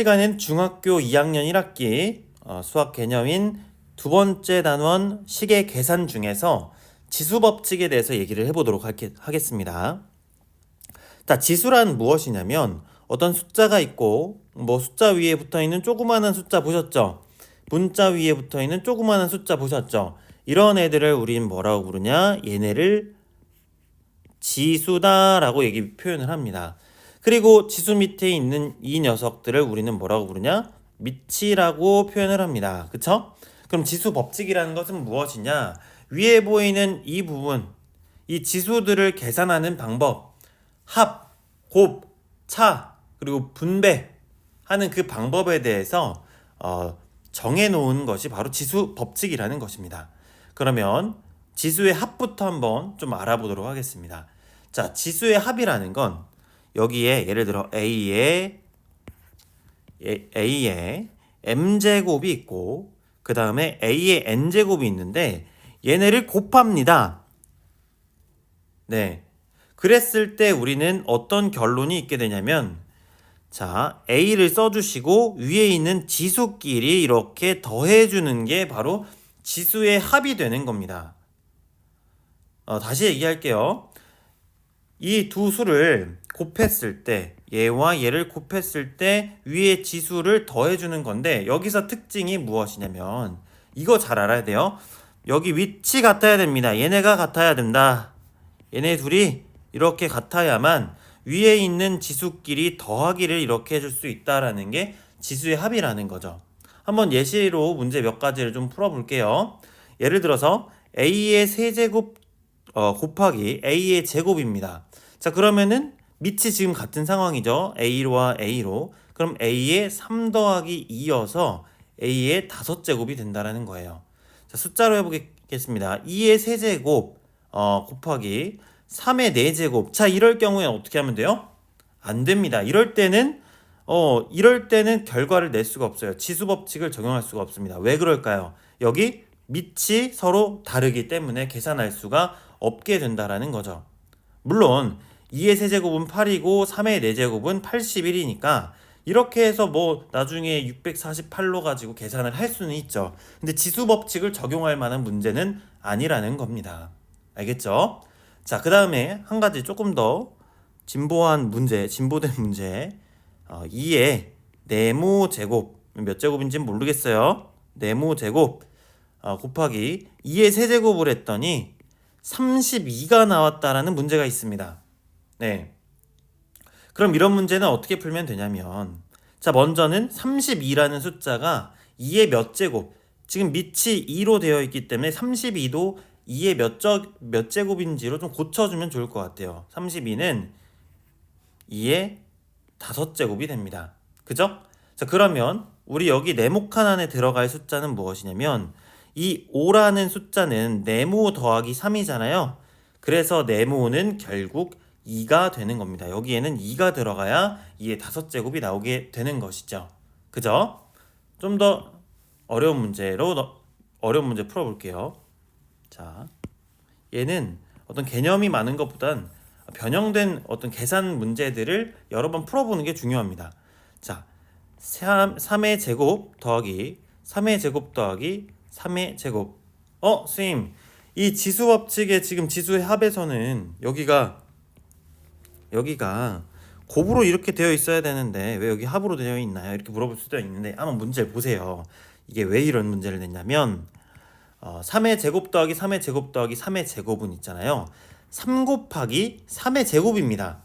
시간은 중학교 2학년 1학기 수학 개념인 두 번째 단원 식의 계산 중에서 지수 법칙에 대해서 얘기를 해보도록 하겠습니다. 자, 지수란 무엇이냐면 어떤 숫자가 있고 숫자 위에 붙어있는 조그마한 숫자 보셨죠? 문자 위에 붙어있는 조그마한 숫자 보셨죠? 이런 애들을 우린 뭐라고 부르냐? 얘네를 지수다라고 표현을 합니다. 그리고 지수 밑에 있는 이 녀석들을 우리는 뭐라고 부르냐? 미치라고 표현을 합니다. 그쵸? 그럼 지수 법칙이라는 것은 무엇이냐? 위에 보이는 이 부분, 이 지수들을 계산하는 방법, 합, 곱, 차, 그리고 분배하는 그 방법에 대해서 정해놓은 것이 바로 지수 법칙이라는 것입니다. 그러면 지수의 합부터 한번 좀 알아보도록 하겠습니다. 자, 지수의 합이라는 건 여기에 예를 들어 A에 M제곱이 있고 그 다음에 A에 N제곱이 있는데 얘네를 곱합니다. 네. 그랬을 때 우리는 어떤 결론이 있게 되냐면 자, A를 써주시고 위에 있는 지수끼리 이렇게 더해주는 게 바로 지수의 합이 되는 겁니다. 다시 얘기할게요. 이 두 수를 곱했을 때 얘와 얘를 곱했을 때 위에 지수를 더해주는 건데 여기서 특징이 무엇이냐면 이거 잘 알아야 돼요. 여기 위치 같아야 됩니다. 얘네가 같아야 된다. 얘네 둘이 이렇게 같아야만 위에 있는 지수끼리 더하기를 이렇게 해줄 수 있다라는 게 지수의 합이라는 거죠. 한번 예시로 문제 몇 가지를 좀 풀어볼게요. 예를 들어서 A의 세제곱 곱하기 A의 제곱입니다. 자, 그러면은 밑이 지금 같은 상황이죠. A와 A로. 그럼 A의 3 더하기 2여서 A의 5제곱이 된다라는 거예요. 자, 숫자로 해보겠습니다. 2의 세제곱 곱하기 3의 4제곱. 자, 이럴 경우에는 어떻게 하면 돼요? 안 됩니다. 이럴 때는 결과를 낼 수가 없어요. 지수 법칙을 적용할 수가 없습니다. 왜 그럴까요? 여기 밑이 서로 다르기 때문에 계산할 수가 없게 된다라는 거죠. 물론 2의 세제곱은 8이고 3의 4제곱은 81이니까 이렇게 해서 나중에 648로 가지고 계산을 할 수는 있죠. 근데 지수 법칙을 적용할 만한 문제는 아니라는 겁니다. 알겠죠? 자, 그 다음에 한 가지 조금 더 진보된 문제 2의 네모 제곱 몇 제곱인지는 모르겠어요. 네모 제곱 곱하기 2의 세제곱을 했더니 32가 나왔다라는 문제가 있습니다. 네. 그럼 이런 문제는 어떻게 풀면 되냐면 자, 먼저는 32라는 숫자가 2의 몇 제곱, 지금 밑이 2로 되어 있기 때문에 32도 2의 몇 제곱인지로 좀 고쳐주면 좋을 것 같아요. 32는 2의 5제곱이 됩니다. 그죠? 자, 그러면 우리 여기 네모칸 안에 들어갈 숫자는 무엇이냐면 이 5라는 숫자는 네모 더하기 3이잖아요. 그래서 네모는 결국 2가 되는 겁니다. 여기에는 2가 들어가야 2의 5제곱이 나오게 되는 것이죠. 그죠? 좀 더 어려운 문제 풀어볼게요. 자, 얘는 어떤 개념이 많은 것보단 변형된 어떤 계산 문제들을 여러 번 풀어보는 게 중요합니다. 자, 3의 제곱 더하기 3의 제곱 더하기 3의 제곱. 선생님, 이 지수 법칙의 지금 지수의 합에서는 여기가 곱으로 이렇게 되어 있어야 되는데 왜 여기 합으로 되어 있나요? 이렇게 물어볼 수도 있는데 한번 문제를 보세요. 이게 왜 이런 문제를 냈냐면 3의 제곱 더하기 3의 제곱 더하기 3의 제곱은 있잖아요. 3 곱하기 3의 제곱입니다.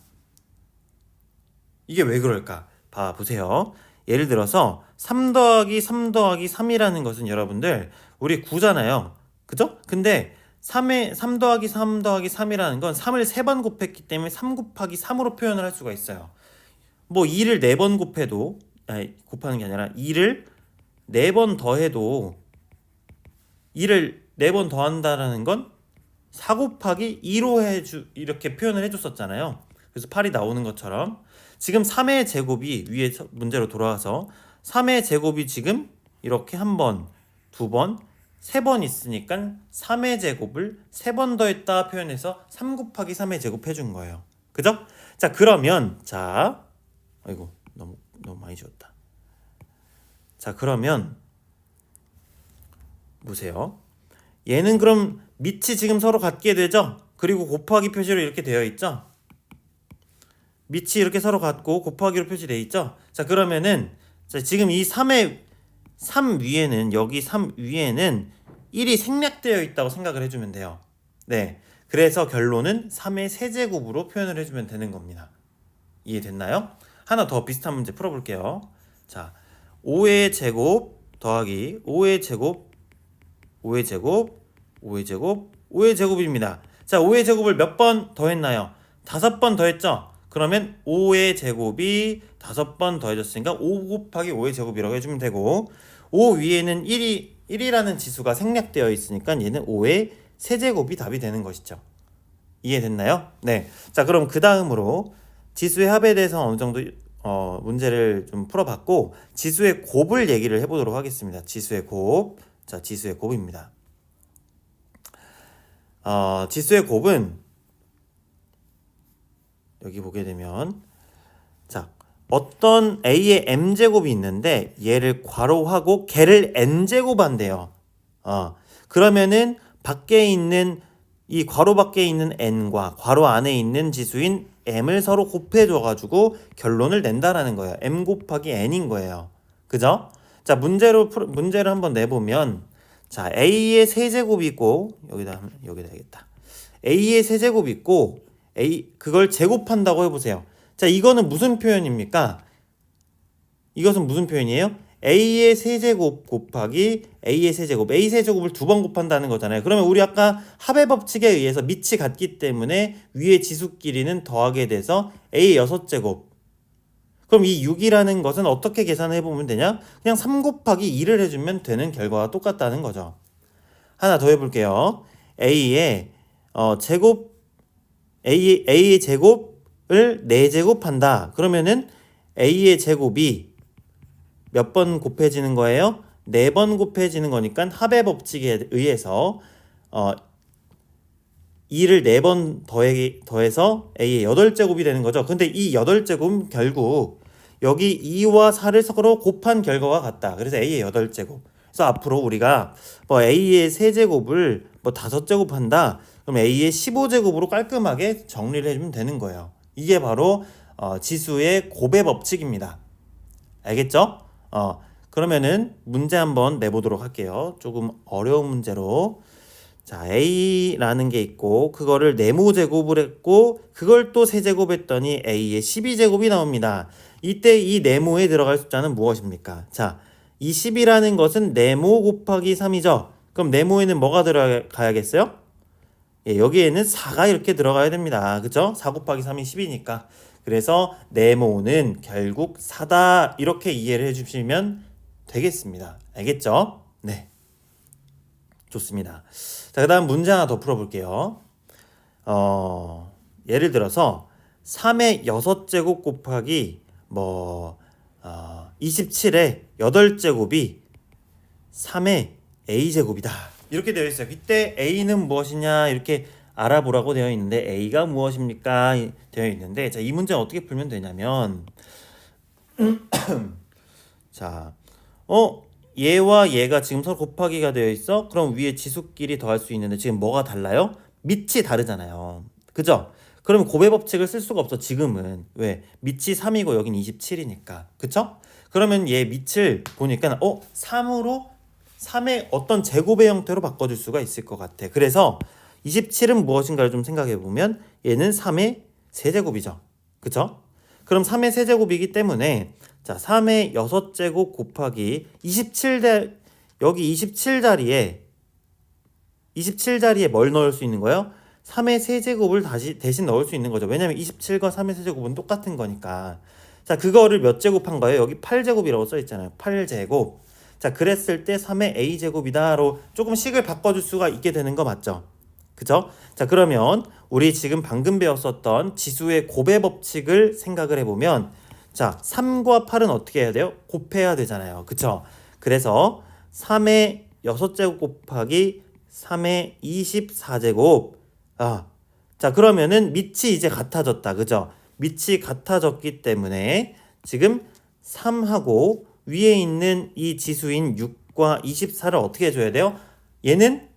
이게 왜 그럴까? 보세요. 예를 들어서 3 더하기 3 더하기 3이라는 것은 여러분들 우리 9잖아요. 그죠? 근데 3 더하기 3 더하기 3이라는 건 3을 3번 곱했기 때문에 3 곱하기 3으로 표현을 할 수가 있어요. 2를 4번 곱해도 곱하는 게 아니라 2를 4번 더해도 2를 4번 더한다라는 건 4 곱하기 2로 이렇게 표현을 해줬었잖아요. 그래서 8이 나오는 것처럼 지금 3의 제곱이 위에 문제로 돌아와서 3의 제곱이 지금 이렇게 한 번, 두 번, 3번 있으니까 3의 제곱을 3번 더했다 표현해서 3 곱하기 3의 제곱 해준 거예요. 그죠? 자, 그러면 아이고 너무 많이 지웠다. 자, 그러면 보세요. 얘는 그럼 밑이 지금 서로 같게 되죠? 그리고 곱하기 표시로 이렇게 되어 있죠? 밑이 이렇게 서로 같고 곱하기로 표시되어 있죠? 자, 그러면은 자, 지금 이 3 위에는 여기 3 위에는 1이 생략되어 있다고 생각을 해주면 돼요. 네, 그래서 결론은 3의 세제곱으로 표현을 해주면 되는 겁니다. 이해됐나요? 하나 더 비슷한 문제 풀어볼게요. 자, 5의 제곱 더하기 5의 제곱 5의 제곱 5의 제곱 5의 제곱입니다. 자, 5의 제곱을 몇 번 더했나요? 5번 더했죠? 그러면 5의 제곱이 5번 더해졌으니까 5 곱하기 5의 제곱이라고 해주면 되고, 5 위에는 1이라는 지수가 생략되어 있으니까 얘는 5의 세제곱이 답이 되는 것이죠. 이해됐나요? 네. 자, 그럼 그 다음으로 지수의 합에 대해서 어느 정도 문제를 좀 풀어봤고, 지수의 곱을 얘기를 해보도록 하겠습니다. 지수의 곱. 자, 지수의 곱입니다. 지수의 곱은 여기 보게 되면, 자, 어떤 a의 m제곱이 있는데 얘를 괄호하고 걔를 n제곱한대요. 그러면은 밖에 있는 이 괄호 밖에 있는 n과 괄호 안에 있는 지수인 m을 서로 곱해줘가지고 결론을 낸다라는 거예요. m 곱하기 n인 거예요. 그죠? 자, 문제를 한번 내보면, 자, a의 세제곱이 있고, 여기다 해야겠다. a의 세제곱이 있고, 그걸 제곱한다고 해보세요. 자, 이거는 무슨 표현입니까? 이것은 무슨 표현이에요? a의 세제곱 곱하기 a의 세제곱, a 세제곱을 2번 곱한다는 거잖아요. 그러면 우리 아까 합의 법칙에 의해서 밑이 같기 때문에 위의 지수끼리는 더하게 돼서 a 6제곱. 그럼 이 6이라는 것은 어떻게 계산해 보면 되냐? 그냥 3 곱하기 2를 해주면 되는 결과와 똑같다는 거죠. 하나 더 해볼게요. a의 a의 제곱을 4제곱한다. 그러면은 a의 제곱이 몇 번 곱해지는 거예요? 4번 곱해지는 거니까 합의 법칙에 의해서 2를 4번 더해서 a의 8제곱이 되는 거죠. 근데 이 8제곱은 결국 여기 2와 4를 서로 곱한 결과와 같다. 그래서 a의 8제곱. 그래서 앞으로 우리가 a의 세제곱을 5제곱 한다. 그럼 a의 15제곱으로 깔끔하게 정리를 해주면 되는 거예요. 이게 바로 지수의 곱의 법칙입니다. 알겠죠? 그러면은 문제 한번 내보도록 할게요. 조금 어려운 문제로. 자, a라는 게 있고 그거를 네모제곱을 했고 그걸 또 세제곱했더니 a의 12제곱이 나옵니다. 이때 이 네모에 들어갈 숫자는 무엇입니까? 자, 이 10이라는 것은 네모 곱하기 3이죠. 그럼 네모에는 뭐가 들어가야겠어요? 예, 여기에는 4가 이렇게 들어가야 됩니다. 그죠? 4 곱하기 3이 10이니까. 그래서 네모는 결국 4다. 이렇게 이해를 해주시면 되겠습니다. 알겠죠? 네. 좋습니다. 자, 그 다음 문제 하나 더 풀어볼게요. 예를 들어서 3의 6제곱 곱하기 27의 8제곱이 3의 a제곱이다. 이렇게 되어 있어요. 이때 a는 무엇이냐 이렇게 알아보라고 되어 있는데 a가 무엇입니까? 되어 있는데, 자, 이 문제는 어떻게 풀면 되냐면 자, 얘와 얘가 지금 서로 곱하기가 되어 있어? 그럼 위에 지수끼리 더할 수 있는데 지금 뭐가 달라요? 밑이 다르잖아요. 그죠? 그러면 곱의 법칙을 쓸 수가 없어 지금은. 왜? 밑이 3이고 여긴 27이니까. 그쵸? 그러면 얘 밑을 보니까 3의 어떤 제곱의 형태로 바꿔줄 수가 있을 것 같아. 그래서 27은 무엇인가를 좀 생각해 보면 얘는 3의 세제곱이죠. 그쵸? 그럼 3의 세제곱이기 때문에 자, 3의 6제곱 곱하기 여기 27자리에 뭘 넣을 수 있는 거예요? 3의 세제곱을 대신 넣을 수 있는 거죠. 왜냐면 27과 3의 세제곱은 똑같은 거니까. 자, 그거를 몇 제곱한 거예요? 여기 8제곱이라고 써 있잖아요. 8제곱. 자, 그랬을 때 3의 a제곱이다로 조금 식을 바꿔줄 수가 있게 되는 거 맞죠? 그죠? 자, 그러면 우리 지금 방금 배웠었던 지수의 곱의 법칙을 생각을 해보면, 자, 3과 8은 어떻게 해야 돼요? 곱해야 되잖아요. 그쵸? 그래서 3의 6제곱 곱하기 3의 24제곱. 자, 그러면은 밑이 이제 같아졌다. 그죠? 밑이 같아졌기 때문에 지금 3하고 위에 있는 이 지수인 6과 24를 어떻게 해줘야 돼요? 얘는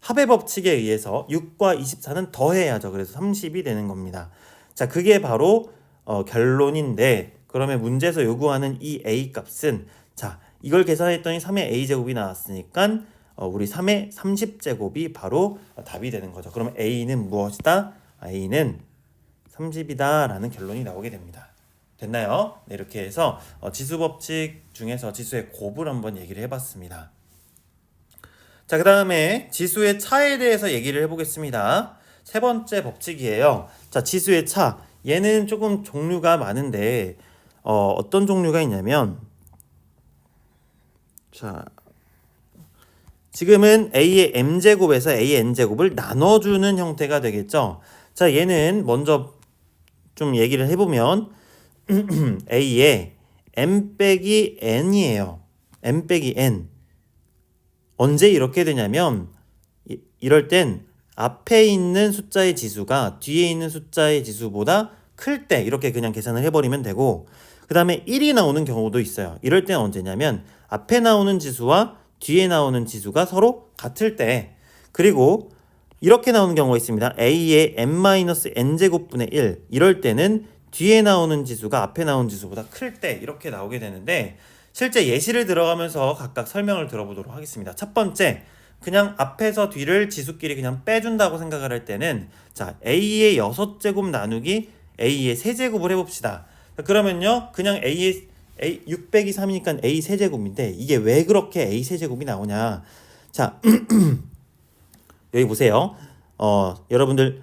합의 법칙에 의해서 6과 24는 더해야죠. 그래서 30이 되는 겁니다. 자, 그게 바로 결론인데, 그러면 문제에서 요구하는 이 a 값은, 자, 이걸 계산했더니 3의 a제곱이 나왔으니까 우리 3의 30제곱이 바로 답이 되는 거죠. 그러면 a는 무엇이다? a는 30이다 라는 결론이 나오게 됩니다. 됐나요? 네, 이렇게 해서 지수 법칙 중에서 지수의 곱을 한번 얘기를 해봤습니다. 자, 그 다음에 지수의 차에 대해서 얘기를 해보겠습니다. 세 번째 법칙이에요. 자, 지수의 차. 얘는 조금 종류가 많은데 어떤 종류가 있냐면, 자, 지금은 a의 m제곱에서 a의 n제곱을 나눠주는 형태가 되겠죠. 자, 얘는 먼저 좀 얘기를 해보면 a의 m 빼기 n이에요. m 빼기 n. 언제 이렇게 되냐면 이럴 땐 앞에 있는 숫자의 지수가 뒤에 있는 숫자의 지수보다 클 때 이렇게 그냥 계산을 해버리면 되고, 그 다음에 1이 나오는 경우도 있어요. 이럴 땐 언제냐면 앞에 나오는 지수와 뒤에 나오는 지수가 서로 같을 때, 그리고 이렇게 나오는 경우가 있습니다. a의 m-n제곱분의 1. 이럴 때는 뒤에 나오는 지수가 앞에 나오는 지수보다 클 때 이렇게 나오게 되는데, 실제 예시를 들어가면서 각각 설명을 들어보도록 하겠습니다. 첫 번째, 그냥 앞에서 뒤를 지수끼리 그냥 빼준다고 생각을 할 때는, 자, a의 6제곱 나누기 a의 세제곱을 해봅시다. 그러면요, 그냥 a 6 빼기 3이니까 a 세제곱인데 이게 왜 그렇게 a 세제곱이 나오냐. 자, 여기 보세요. 여러분들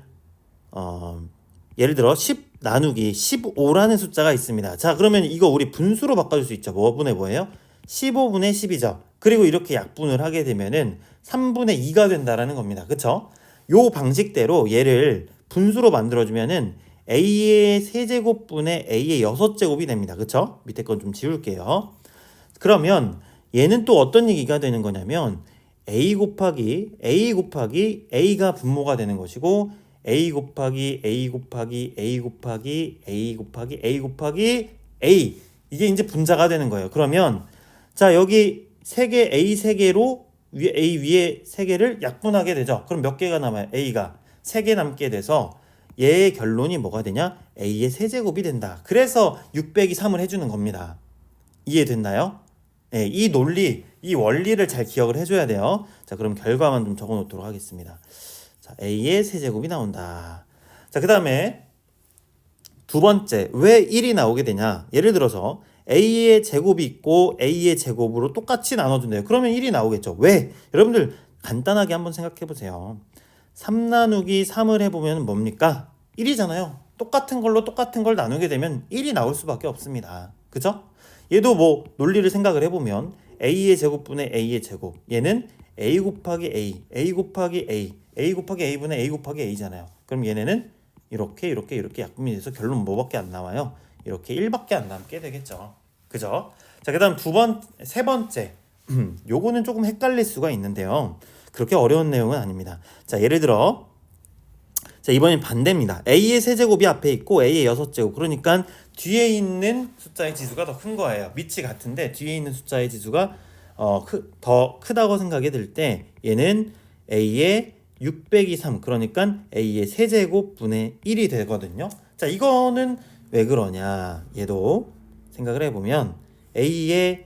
예를 들어 10 나누기 15라는 숫자가 있습니다. 자, 그러면 이거 우리 분수로 바꿔줄 수 있죠. 뭐분의 뭐예요? 15분의 10이죠. 그리고 이렇게 약분을 하게 되면은 3분의 2가 된다라는 겁니다. 그쵸? 요 방식대로 얘를 분수로 만들어주면은 a의 세제곱분의 a의 6제곱이 됩니다. 그쵸? 밑에 건 좀 지울게요. 그러면 얘는 또 어떤 얘기가 되는 거냐면 a 곱하기 a가 분모가 되는 것이고, a 곱하기 a 곱하기 a 곱하기 a 곱하기 a 곱하기 a, 이게 이제 분자가 되는 거예요. 그러면 자, 여기 3개 a 3개로 a 위에 3개를 약분하게 되죠. 그럼 몇 개가 남아요? a가 3개 남게 돼서 얘의 결론이 뭐가 되냐? a의 세제곱이 된다. 그래서 6 빼기 3을 해주는 겁니다. 이해됐나요? 네, 이 논리, 이 원리를 잘 기억을 해줘야 돼요. 자, 그럼 결과만 좀 적어 놓도록 하겠습니다. 자, a의 세제곱이 나온다. 자, 그 다음에 두 번째, 왜 1이 나오게 되냐? 예를 들어서 a의 제곱이 있고 a의 제곱으로 똑같이 나눠준대요. 그러면 1이 나오겠죠. 왜? 여러분들 간단하게 한번 생각해 보세요. 3 나누기 3을 해보면 뭡니까? 1이잖아요. 똑같은 걸로 똑같은 걸 나누게 되면 1이 나올 수밖에 없습니다. 그죠? 얘도 뭐 논리를 생각을 해보면 a의 제곱분의 a의 제곱, 얘는 a 곱하기 a 곱하기 a 곱하기 a분의 a 곱하기 a잖아요. 그럼 얘네는 이렇게 약분이 돼서 결론 뭐밖에 안 나와요? 이렇게 1밖에 안 남게 되겠죠. 그죠? 자, 그 다음 세 번째. 요거는 조금 헷갈릴 수가 있는데요. 그렇게 어려운 내용은 아닙니다. 자, 예를 들어, 자, 이번엔 반대입니다. a의 세제곱이 앞에 있고 a의 6제곱. 그러니까 뒤에 있는 숫자의 지수가 더 큰 거예요. 밑이 같은데 뒤에 있는 숫자의 지수가 더 크다고 생각이 들 때 얘는 a의 6 빼기 3, 그러니까 a의 세제곱 분의 1이 되거든요. 자, 이거는 왜 그러냐. 얘도 생각을 해보면 a의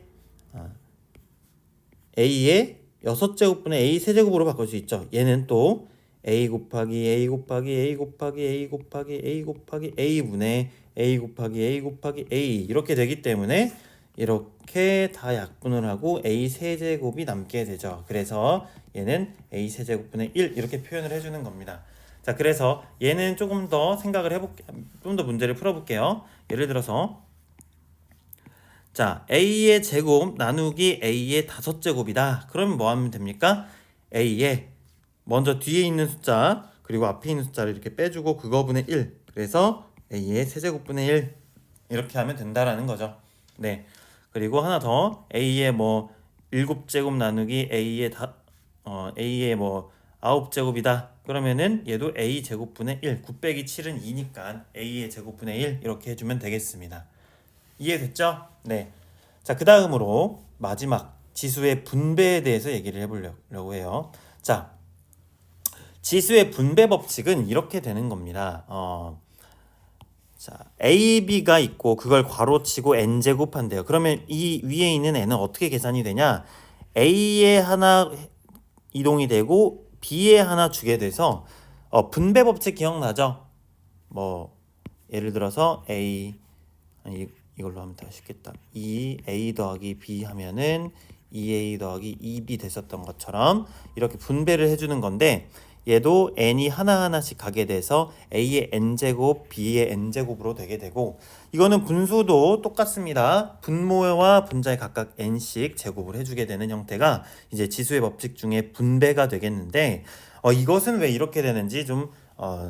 6제곱분의 a 세제곱으로 바꿀 수 있죠. 얘는 또 a 곱하기 a 곱하기 a 곱하기 a 곱하기 a 곱하기 a분의 a 곱하기 a 곱하기 a 이렇게 되기 때문에 이렇게 다 약분을 하고 a 세제곱이 남게 되죠. 그래서 얘는 a 세제곱분의 1 이렇게 표현을 해주는 겁니다. 자, 그래서 얘는 조금 더 생각을 해볼게요. 좀 더 문제를 풀어볼게요. 예를 들어서, 자, a의 제곱 나누기 a의 5제곱이다. 그러면 뭐 하면 됩니까? a의 먼저 뒤에 있는 숫자 그리고 앞에 있는 숫자를 이렇게 빼주고 그거분의 1. 그래서 a의 세제곱분의 1 이렇게 하면 된다라는 거죠. 네. 그리고 하나 더, a의 뭐 7제곱 나누기 a의 뭐 9제곱이다. 그러면은 얘도 a 제곱분의 1. 9 빼기 7은 2니까 a의 제곱분의 1 이렇게 해주면 되겠습니다. 이해됐죠? 네. 자, 그 다음으로 마지막 지수의 분배에 대해서 얘기를 해보려고 해요. 자, 지수의 분배 법칙은 이렇게 되는 겁니다. 자, a, b가 있고 그걸 괄호치고 n제곱 한대요. 그러면 이 위에 있는 n은 어떻게 계산이 되냐? a에 하나 이동이 되고 b에 하나 주게 돼서 분배 법칙 기억나죠? 뭐 예를 들어서 이걸로 하면 더 쉽겠다. 2a 더하기 b 하면은 2a 더하기 2b 됐었던 것처럼 이렇게 분배를 해주는 건데, 얘도 n이 하나하나씩 가게 돼서 a의 n제곱, b의 n제곱으로 되게 되고, 이거는 분수도 똑같습니다. 분모와 분자에 각각 n씩 제곱을 해주게 되는 형태가 이제 지수의 법칙 중에 분배가 되겠는데, 이것은 왜 이렇게 되는지 좀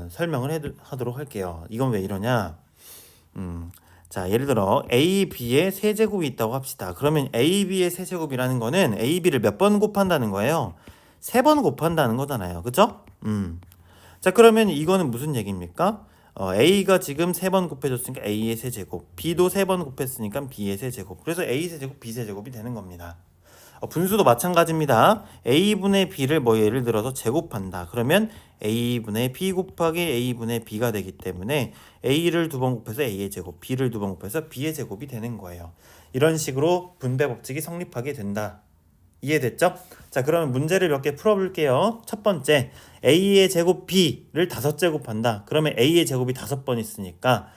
설명을 하도록 할게요. 이건 왜 이러냐? 자, 예를 들어 a, b의 세제곱이 있다고 합시다. 그러면 a, b의 세제곱이라는 거는 a, b를 몇 번 곱한다는 거예요? 3번 곱한다는 거잖아요. 그죠? 자, 그러면 이거는 무슨 얘기입니까? a가 지금 3번 곱해줬으니까 a의 세제곱, b도 3번 곱했으니까 b의 세제곱. 그래서 a 세제곱, b 세제곱이 되는 겁니다. 분수도 마찬가지입니다. a분의 b를 뭐 예를 들어서 제곱한다. 그러면 a분의 b 곱하기 a분의 b가 되기 때문에 a를 2번 곱해서 a의 제곱, b를 2번 곱해서 b의 제곱이 되는 거예요. 이런 식으로 분배 법칙이 성립하게 된다. 이해됐죠? 자, 그러면 문제를 몇 개 풀어볼게요. 첫 번째, a의 제곱 b를 5제곱한다. 그러면 a의 제곱이 5번 있으니까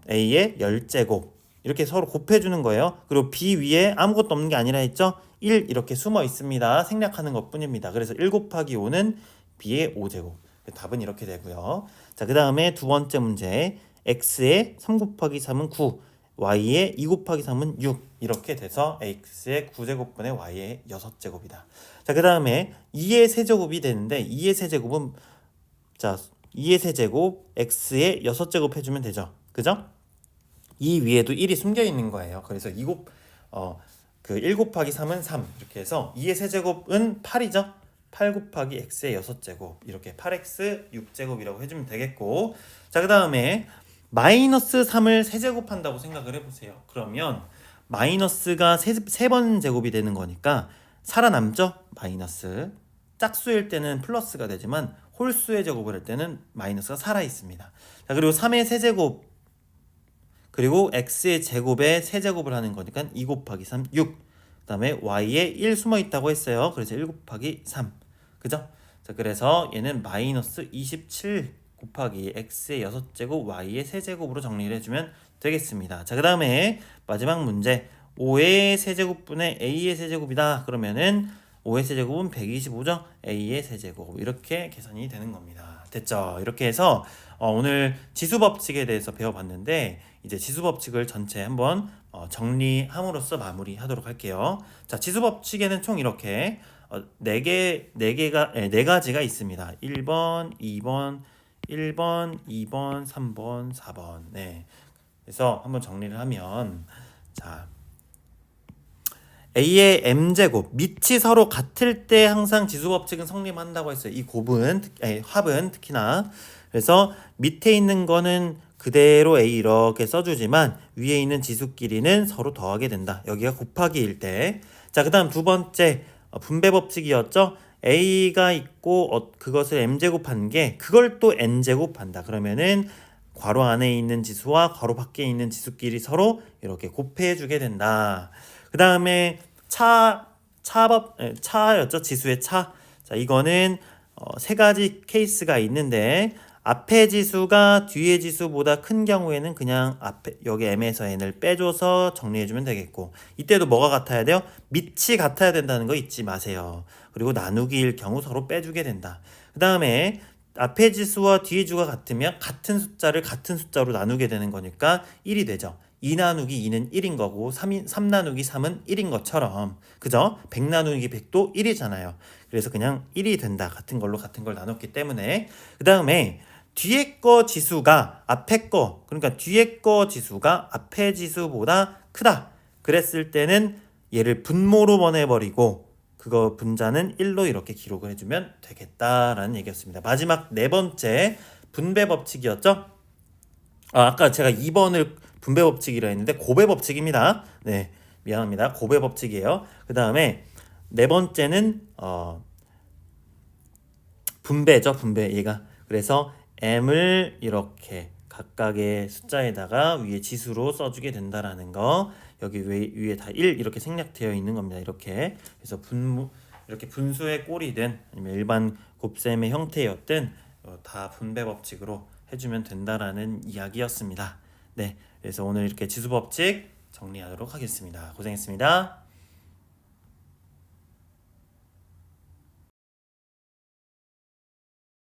a의 10제곱 이렇게 서로 곱해주는 거예요. 그리고 b 위에 아무것도 없는 게 아니라 했죠? 1 이렇게 숨어 있습니다. 생략하는 것 뿐입니다. 그래서 1 곱하기 5는 b의 5제곱. 답은 이렇게 되고요. 자, 그 다음에 두 번째 문제, x의 3 곱하기 3은 9, y의 2 곱하기 3은 6 이렇게 돼서 x의 9제곱분의 y의 6제곱이다. 자, 그 다음에 2의 세제곱이 되는데 2의 세제곱은, 자, 2의 세제곱 x의 6제곱 해주면 되죠. 그죠? 이 위에도 1이 숨겨 있는 거예요. 그래서 1 곱하기 3은 3 이렇게 해서 2의 세제곱은 8이죠. 8 곱하기 x의 6제곱 이렇게 8x 6제곱이라고 해주면 되겠고, 자, 그 다음에 마이너스 3을 세제곱한다고 생각을 해보세요. 그러면 마이너스가 3번 제곱이 되는 거니까 살아남죠? 마이너스. 짝수일 때는 플러스가 되지만 홀수의 제곱을 할 때는 마이너스가 살아있습니다. 자, 그리고 3의 세제곱 그리고 x의 제곱에 세제곱을 하는 거니까 2 곱하기 3, 6. 그 다음에 y에 1 숨어 있다고 했어요. 그래서 1 곱하기 3. 그죠? 자, 그래서 얘는 마이너스 27 곱하기 x의 6제곱, y의 세제곱으로 정리를 해주면 되겠습니다. 자, 그 다음에 마지막 문제. 5의 세제곱분의 a의 세제곱이다. 그러면은 5의 세제곱은 125죠? a의 세제곱. 이렇게 계산이 되는 겁니다. 됐죠? 이렇게 해서 오늘 지수 법칙에 대해서 배워봤는데, 이제 지수 법칙을 전체 한번 정리함으로써 마무리하도록 할게요. 자, 지수 법칙에는 총 이렇게 4가지가 있습니다. 1번, 2번, 2번, 3번, 4번. 네. 그래서 한번 정리를 하면, 자, a의 m제곱, 밑이 서로 같을 때 항상 지수 법칙은 성립한다고 했어요. 이 합은 특히나. 그래서 밑에 있는 거는 그대로 a 이렇게 써주지만 위에 있는 지수끼리는 서로 더하게 된다. 여기가 곱하기일 때. 자, 그 다음 두 번째 분배 법칙이었죠. a가 있고 그것을 m제곱한 게 그걸 또 n제곱한다. 그러면은 괄호 안에 있는 지수와 괄호 밖에 있는 지수끼리 서로 이렇게 곱해주게 된다. 그 다음에 차였죠. 지수의 차. 자, 이거는 세 가지 케이스가 있는데, 앞에 지수가 뒤에 지수보다 큰 경우에는 그냥 여기 m에서 n을 빼줘서 정리해주면 되겠고, 이때도 뭐가 같아야 돼요? 밑이 같아야 된다는 거 잊지 마세요. 그리고 나누기일 경우 서로 빼주게 된다. 그 다음에 앞에 지수와 뒤에 지수가 같으면 같은 숫자를 같은 숫자로 나누게 되는 거니까 1이 되죠. 2 나누기 2는 1인 거고 3 나누기 3은 1인 것처럼, 그죠? 100 나누기 100도 1이잖아요. 그래서 그냥 1이 된다. 같은 걸로 같은 걸 나눴기 때문에. 그 다음에 뒤에 거 지수가 앞에 거, 그러니까 뒤에 거 지수가 앞에 지수보다 크다. 그랬을 때는 얘를 분모로 보내버리고 그거 분자는 1로 이렇게 기록을 해주면 되겠다라는 얘기였습니다. 마지막 네 번째 분배 법칙이었죠. 아까 제가 2번을 분배 법칙이라 했는데 고배 법칙입니다. 네, 미안합니다. 고배 법칙이에요. 그 다음에 네 번째는 분배죠, 분배. 얘가 그래서 m을 이렇게 각각의 숫자에다가 위에 지수로 써주게 된다라는 거. 여기 위에 다 1 이렇게 생략되어 있는 겁니다. 이렇게. 그래서 이렇게 분수의 꼴이든 아니면 일반 곱셈의 형태였든 다 분배 법칙으로 해주면 된다라는 이야기였습니다. 네, 그래서 오늘 이렇게 지수 법칙 정리하도록 하겠습니다. 고생했습니다.